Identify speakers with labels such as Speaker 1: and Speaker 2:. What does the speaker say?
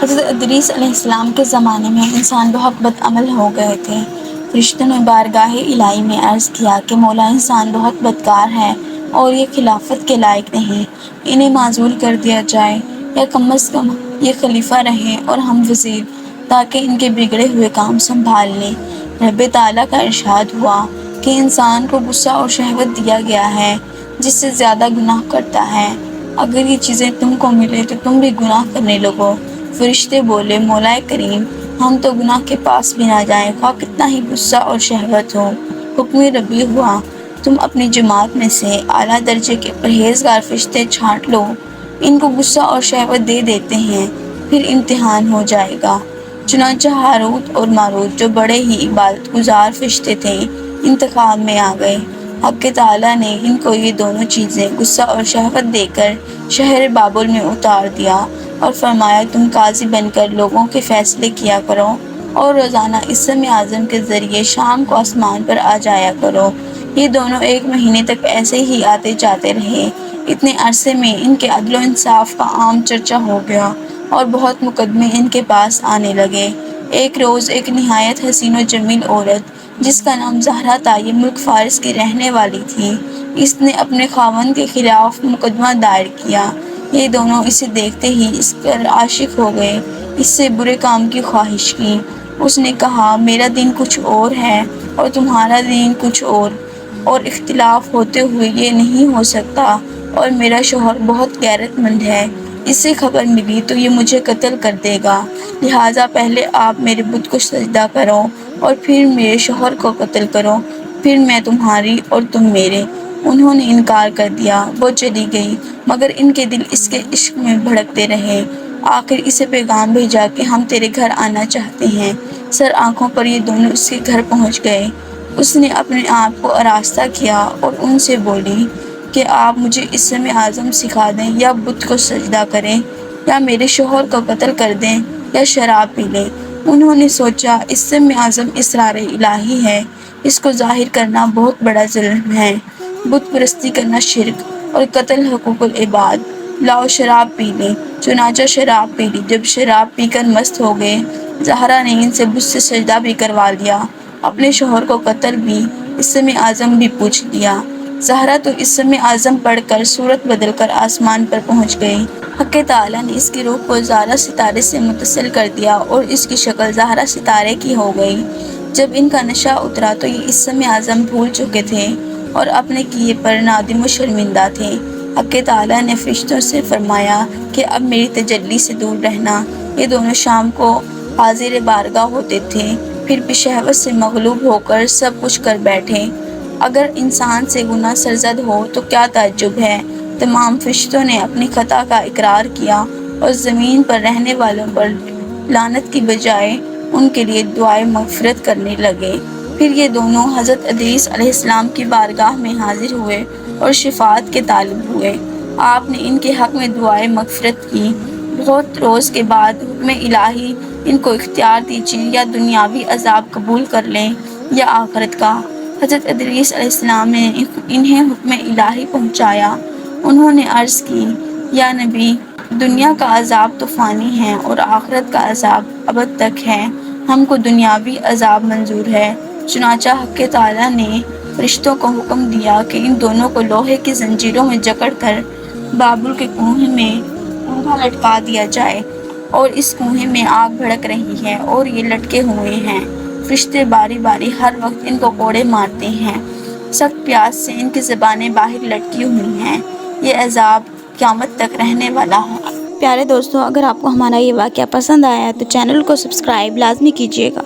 Speaker 1: حضرت ادریس علیہ السلام کے زمانے میں انسان بہت بد عمل ہو گئے تھے۔ فرشتوں نے بارگاہ الہی میں عرض کیا کہ مولا، انسان بہت بدکار ہے اور یہ خلافت کے لائق نہیں، انہیں معزول کر دیا جائے یا کم از کم یہ خلیفہ رہیں اور ہم وزیر، تاکہ ان کے بگڑے ہوئے کام سنبھال لیں۔ رب تعالیٰ کا ارشاد ہوا کہ انسان کو غصہ اور شہوت دیا گیا ہے، جس سے زیادہ گناہ کرتا ہے۔ اگر یہ چیزیں تم کو ملے تو تم بھی گناہ کرنے لگو۔ فرشتے بولے، مولا کریم، ہم تو گناہ کے پاس بھی نہ جائیں، خواہ کتنا ہی غصہ اور شہوت ہو۔ حکم ربی ہوا، تم اپنی جماعت میں سے اعلیٰ درجے کے پرہیزگار فرشتے چھانٹ لو، ان کو غصہ اور شہوت دے دیتے ہیں، پھر امتحان ہو جائے گا۔ چنانچہ ہاروت اور ماروت، جو بڑے ہی عبادت گزار فرشتے تھے، انتخاب میں آ گئے۔ حق تعالیٰ نے ان کو یہ دونوں چیزیں غصہ اور شہوت دے کر شہر بابل میں اتار دیا اور فرمایا، تم قاضی بن کر لوگوں کے فیصلے کیا کرو اور روزانہ اسم اعظم کے ذریعے شام کو آسمان پر آ جایا کرو۔ یہ دونوں 1 مہینے تک ایسے ہی آتے جاتے رہے۔ اتنے عرصے میں ان کے عدل و انصاف کا عام چرچا ہو گیا اور بہت مقدمے ان کے پاس آنے لگے۔ ایک روز ایک نہایت حسین و جمیل عورت، جس کا نام زہرا تھا، یہ ملک فارس کی رہنے والی تھی، اس نے اپنے خاوند کے خلاف مقدمہ دائر کیا۔ یہ دونوں اسے دیکھتے ہی اس پر عاشق ہو گئے، اس سے برے کام کی خواہش کی۔ اس نے کہا، میرا دین کچھ اور ہے اور تمہارا دین کچھ اور اختلاف ہوتے ہوئے یہ نہیں ہو سکتا، اور میرا شوہر بہت غیرت مند ہے، اس سے خبر ملی تو یہ مجھے قتل کر دے گا، لہٰذا پہلے آپ میرے بت کو سجدہ کرو اور پھر میرے شوہر کو قتل کرو، پھر میں تمہاری اور تم میرے۔ انہوں نے انکار کر دیا، وہ چلی گئی، مگر ان کے دل اس کے عشق میں بھڑکتے رہے۔ آخر اسے پیغام بھیجا کہ ہم تیرے گھر آنا چاہتے ہیں۔ سر آنکھوں پر یہ دونوں اس کے گھر پہنچ گئے۔ اس نے اپنے آپ کو آراستہ کیا اور ان سے بولی کہ آپ مجھے اسم اعظم سکھا دیں، یا بت کو سجدہ کریں، یا میرے شوہر کو قتل کر دیں، یا شراب پی لیں۔ انہوں نے سوچا، اسم اعظم اسرار الہی ہے، اس کو ظاہر کرنا بہت بڑا ظلم ہے، بت پرستی کرنا شرک اور قتل حقوق العباد، لاؤ شراب پی لیں۔ چنانچہ شراب پی لی۔ جب شراب پی کر مست ہو گئے، زہرا نے ان سے بت سے سجدہ بھی کروا لیا، اپنے شوہر کو قتل بھی، اسم اعظم بھی پوچھ لیا۔ زہرا تو اسم اعظم پڑھ کر صورت بدل کر آسمان پر پہنچ گئی۔ حق تعالیٰ نے اس کی روح کو زہرا ستارے سے متصل کر دیا اور اس کی شکل زہرا ستارے کی ہو گئی۔ جب ان کا نشہ اترا تو یہ اسم اعظم بھول چکے تھے اور اپنے کیے پر نادم و شرمندہ تھے۔ حق تعالیٰ نے فرشتوں سے فرمایا کہ اب میری تجلی سے دور رہنا۔ یہ دونوں شام کو حاضر بارگاہ ہوتے تھے، پھر بھی شہوت سے مغلوب ہو کر سب کچھ کر بیٹھے۔ اگر انسان سے گناہ سرزد ہو تو کیا تعجب ہے۔ تمام فرشتوں نے اپنی خطا کا اقرار کیا اور زمین پر رہنے والوں پر لعنت کی بجائے ان کے لیے دعائے مغفرت کرنے لگے۔ پھر یہ دونوں حضرت ادریس علیہ السلام کی بارگاہ میں حاضر ہوئے اور شفاعت کے طالب ہوئے۔ آپ نے ان کے حق میں دعائے مغفرت کی۔ بہت روز کے بعد حکم الہی، ان کو اختیار دیجیے، یا دنیاوی عذاب قبول کر لیں یا آخرت کا۔ حضرت ادریس علیہ السلام نے انہیں حکم الہی پہنچایا۔ انہوں نے عرض کی، یا نبی، دنیا کا عذاب تو فانی ہے اور آخرت کا عذاب ابد تک ہے، ہم کو دنیاوی عذاب منظور ہے۔ چنانچہ حق تعالیٰ نے فرشتوں کو حکم دیا کہ ان دونوں کو لوہے کی زنجیروں میں جکڑ کر بابل کے کنویں میں اونگا لٹکا دیا جائے، اور اس کنویں میں آگ بھڑک رہی ہے اور یہ لٹکے ہوئے ہیں۔ فرشتے باری باری ہر وقت ان کو کوڑے مارتے ہیں، سخت پیاس سے ان کی زبانیں باہر لٹکی ہوئی ہیں۔ یہ عذاب قیامت تک رہنے والا ہے۔
Speaker 2: پیارے دوستو، اگر آپ کو ہمارا یہ واقعہ پسند آیا ہے تو چینل کو سبسکرائب لازمی کیجیے گا۔